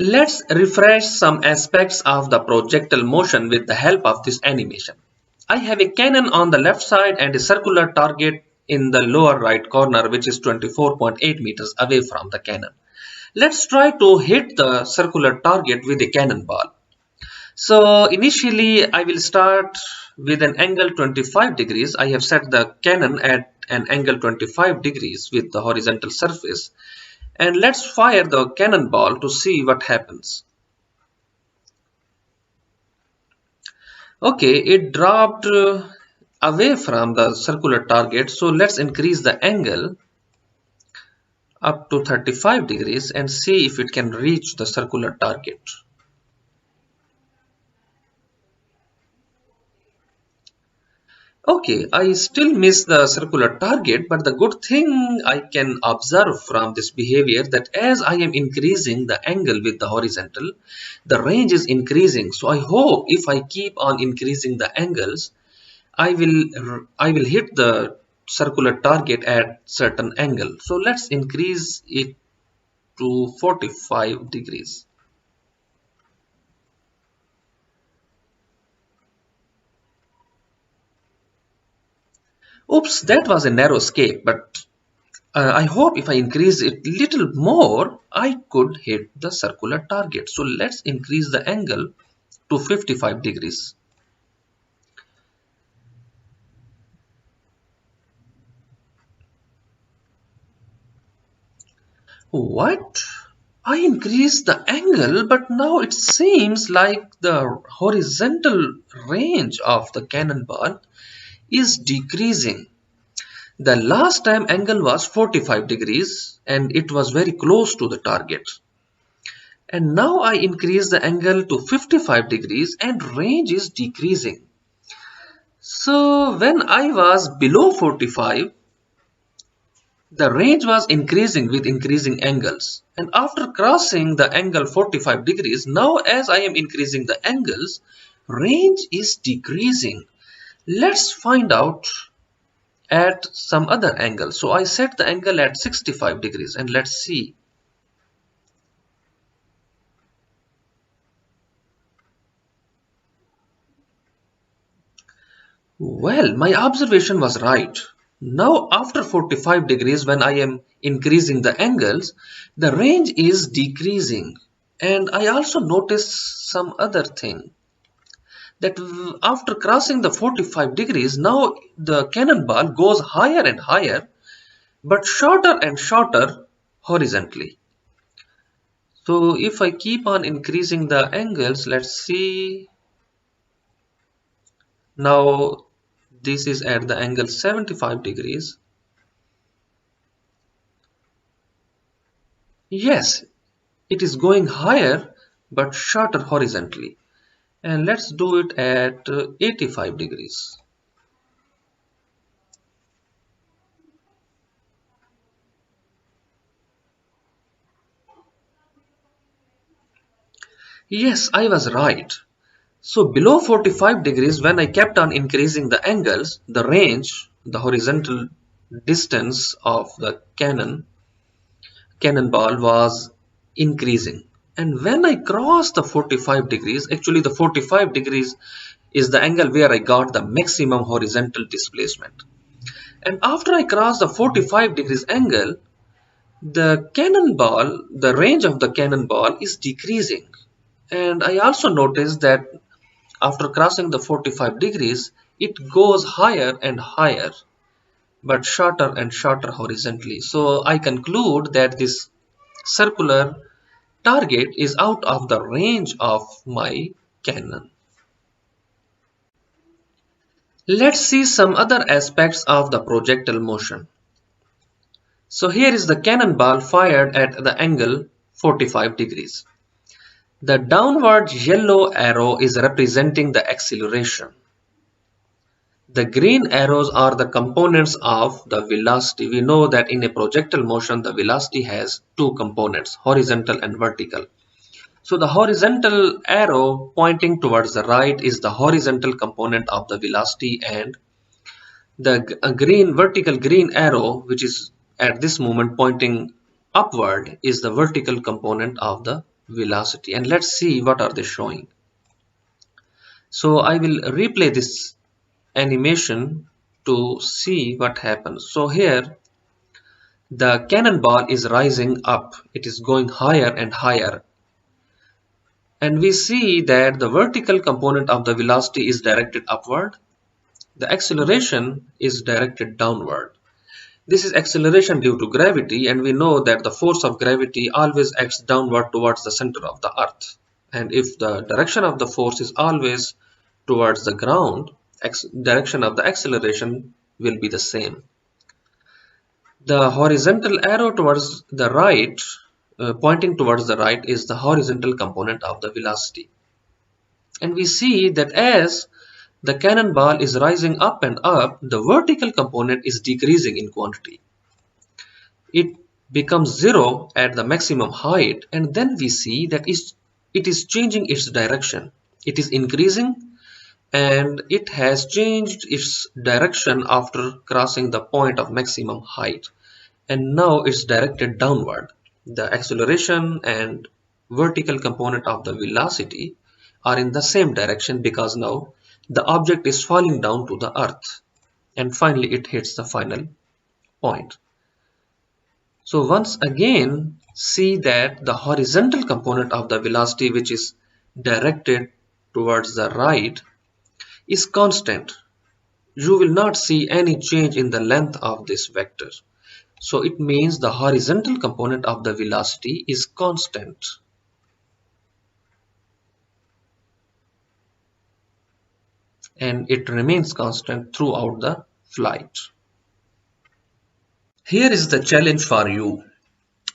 Let's refresh some aspects of the projectile motion with the help of this animation. I have a cannon on the left side and a circular target in the lower right corner, which is 24.8 meters away from the cannon. Let's try to hit the circular target with a cannonball. So initially I will start with an angle 25 degrees. I have set the cannon at an angle 25 degrees with the horizontal surface. And let's fire the cannonball to see what happens. Okay, it dropped away from the circular target, so let's increase the angle up to 35 degrees and see if it can reach the circular target. Okay, I still miss the circular target, but the good thing I can observe from this behavior that as I am increasing the angle with the horizontal, the range is increasing. So I hope if I keep on increasing the angles, I will hit the circular target at certain angle. So let's increase it to 45 degrees. Oops, that was a narrow escape, but I hope if I increase it little more, I could hit the circular target. So let's increase the angle to 55 degrees. What? I increased the angle, but now it seems like the horizontal range of the cannonball is decreasing. The last time angle was 45 degrees and it was very close to the target. And now I increase the angle to 55 degrees and range is decreasing. So when I was below 45, the range was increasing with increasing angles. And after crossing the angle 45 degrees, now as I am increasing the angles, range is decreasing. Let's find out at some other angle. So I set the angle at 65 degrees and let's see. Well, my observation was right. Now after 45 degrees, when I am increasing the angles, the range is decreasing. And I also noticed some other thing, that after crossing the 45 degrees, now the cannonball goes higher and higher, but shorter and shorter horizontally. So if I keep on increasing the angles, let's see. Now this is at the angle 75 degrees. Yes, it is going higher but shorter horizontally. And let's do it at 85 degrees. Yes, I was right. So below 45 degrees, when I kept on increasing the angles, the range, the horizontal distance of the cannonball was increasing. And when I crossed the 45 degrees, actually the 45 degrees is the angle where I got the maximum horizontal displacement. And after I crossed the 45 degrees angle, the range of the cannonball is decreasing. And I also noticed that after crossing the 45 degrees, it goes higher and higher, but shorter and shorter horizontally. So I conclude that this circular target is out of the range of my cannon. Let's see some other aspects of the projectile motion. So here is the cannonball fired at the angle 45 degrees. The downward yellow arrow is representing the acceleration. The green arrows are the components of the velocity. We know that in a projectile motion, the velocity has two components, horizontal and vertical. So the horizontal arrow pointing towards the right is the horizontal component of the velocity, and the vertical green arrow, which is at this moment pointing upward, is the vertical component of the velocity, and let's see what are they showing. So I will replay this animation to see what happens. So here the cannonball is rising up, it is going higher and higher, and we see that the vertical component of the velocity is directed upward, the acceleration is directed downward. This is acceleration due to gravity, and we know that the force of gravity always acts downward towards the center of the earth. And if the direction of the force is always towards the ground, direction of the acceleration will be the same. The horizontal arrow towards the right, pointing towards the right, is the horizontal component of the velocity. And we see that as the cannonball is rising up and up, the vertical component is decreasing in quantity. It becomes zero at the maximum height, and then we see that it is changing its direction. It is increasing, and it has changed its direction after crossing the point of maximum height, and now it's directed downward. The acceleration and vertical component of the velocity are in the same direction because now the object is falling down to the earth, and finally it hits the final point. So once again, see that the horizontal component of the velocity, which is directed towards the right, is constant. You will not see any change in the length of this vector. So it means the horizontal component of the velocity is constant. And it remains constant throughout the flight. Here is the challenge for you.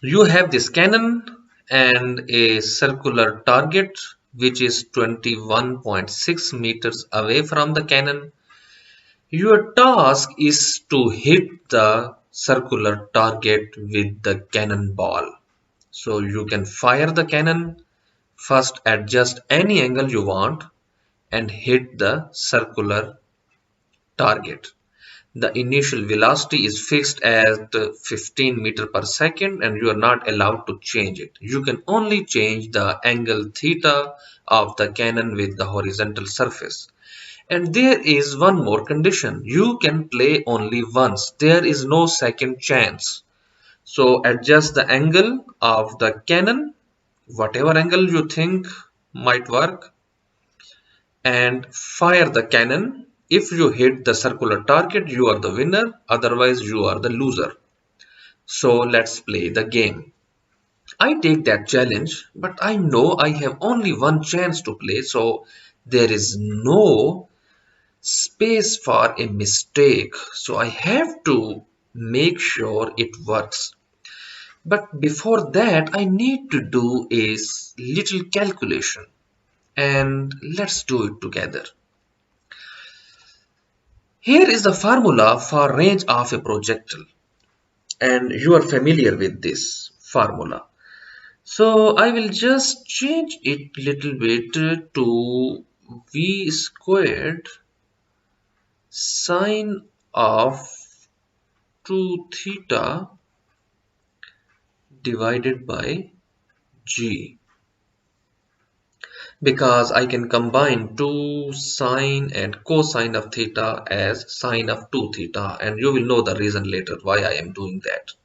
You have this cannon and a circular target which is 21.6 meters away from the cannon. Your task is to hit the circular target with the cannonball. So you can fire the cannon, first adjust any angle you want and hit the circular target. The initial velocity is fixed at 15 meter per second, and you are not allowed to change it. You can only change the angle theta of the cannon with the horizontal surface. And there is one more condition. You can play only once. There is no second chance. So adjust the angle of the cannon, whatever angle you think might work, and fire the cannon. If you hit the circular target, you are the winner, otherwise you are the loser. So let's play the game. I take that challenge, but I know I have only one chance to play, so there is no space for a mistake. So I have to make sure it works. But before that, I need to do a little calculation, and let's do it together. Here is the formula for range of a projectile, and you are familiar with this formula. So I will just change it little bit to v squared sine of 2 theta divided by g, because I can combine 2 sine and cosine of theta as sine of 2 theta, and you will know the reason later why I am doing that.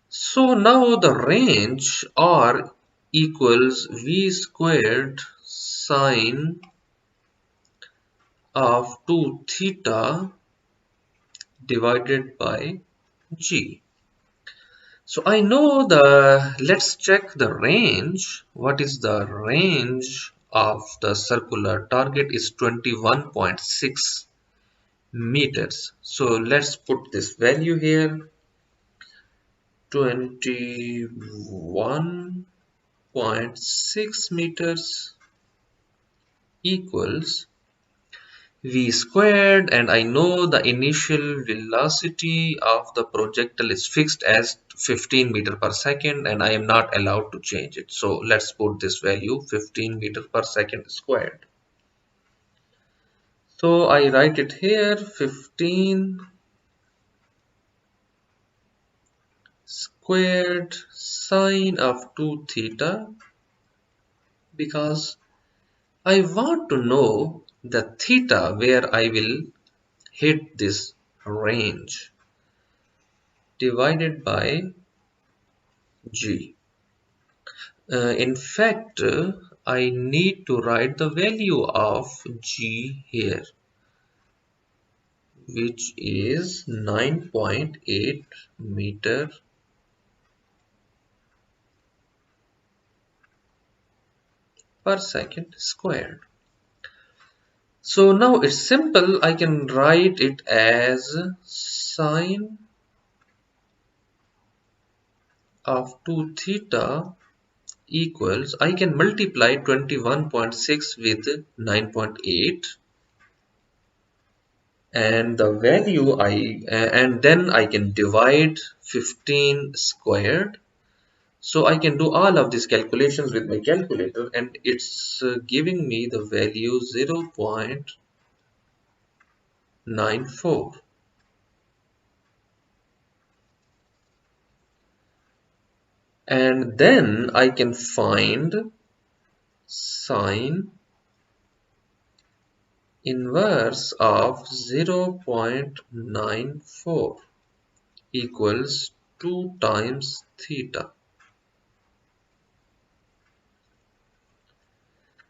So now the range R equals v squared sine of 2 theta divided by g. So I know let's check the range. What is the range of the circular target is 21.6 meters. So let's put this value here, 21.6 meters equals v squared, and I know the initial velocity of the projectile is fixed as 15 meter per second, and I am not allowed to change it. So let's put this value 15 meter per second squared. So I write it here, 15 squared sine of 2 theta because I want to know the theta where I will hit this range divided by G. In fact, I need to write the value of G here, which is 9.8 meter per second squared. So now it's simple. I can write it as sine of 2 theta equals, I can multiply 21.6 with 9.8 and the value and then I can divide 15 squared. So I can do all of these calculations with my calculator and it's giving me the value 0.94. And then I can find sine inverse of 0.94 equals 2 times theta.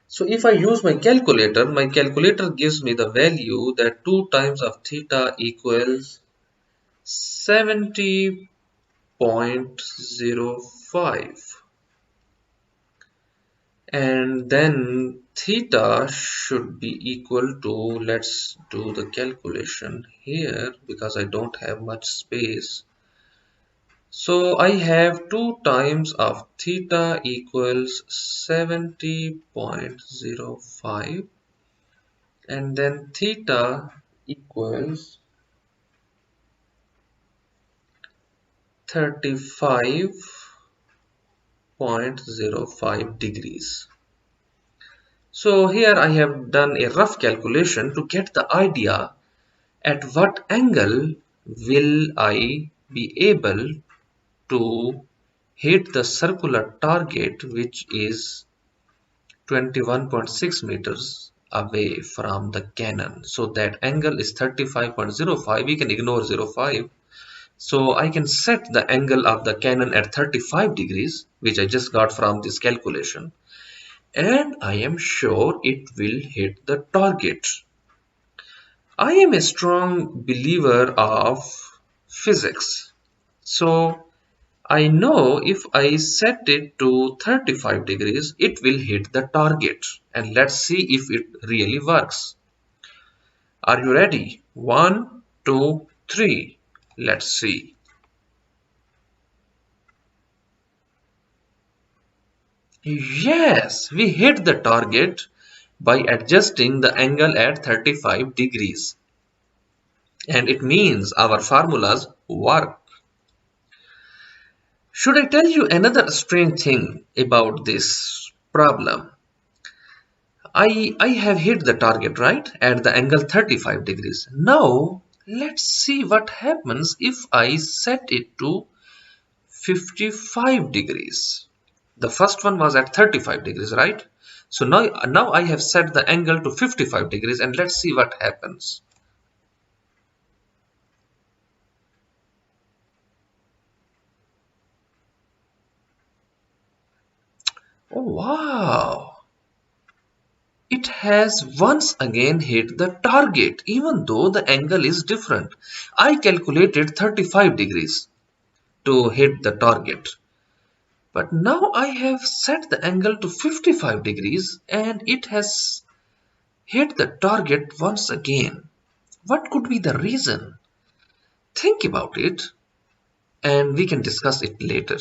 So if I use my calculator gives me the value that 2 times of theta equals 70.05. And then theta should be equal to, let's do the calculation here because I don't have much space. So I have 2 times of theta equals 70.05 and then theta equals 35.05 degrees. So here I have done a rough calculation to get the idea at what angle will I be able to hit the circular target, which is 21.6 meters away from the cannon. So that angle is 35.05. We can ignore 0.5. So I can set the angle of the cannon at 35 degrees, which I just got from this calculation. And I am sure it will hit the target. I am a strong believer of physics. So I know if I set it to 35 degrees, it will hit the target. And let's see if it really works. Are you ready? 1, 2, 3. Let's see. Yes, we hit the target by adjusting the angle at 35 degrees. And it means our formulas work. Should I tell you another strange thing about this problem? I have hit the target, right, at the angle 35 degrees. Now, let's see what happens if I set it to 55 degrees. The first one was at 35 degrees, right? So now I have set the angle to 55 degrees and let's see what happens. Oh, wow! It has once again hit the target even though the angle is different. I calculated 35 degrees to hit the target. But now I have set the angle to 55 degrees and it has hit the target once again. What could be the reason? Think about it and we can discuss it later.